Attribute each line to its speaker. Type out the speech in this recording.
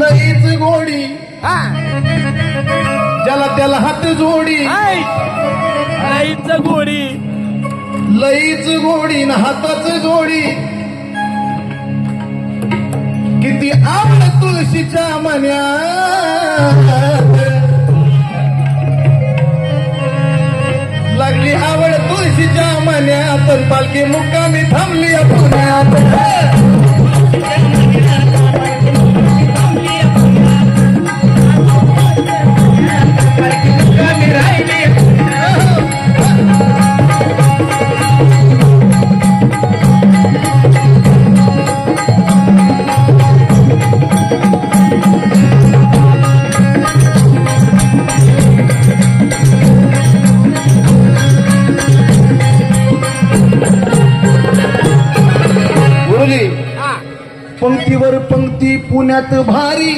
Speaker 1: लईच गोडी ज्याला त्याला हात जोडी
Speaker 2: लईच गोडी
Speaker 1: लईच गोडी न हाताच जोडी किती आवड तुळशीच्या मन्यात लागली आवड तुळशीच्या मन्यात पालखी मुक्कामी थांबली पुण्यात पंक्तीवर पंक्ती पुण्यात भारी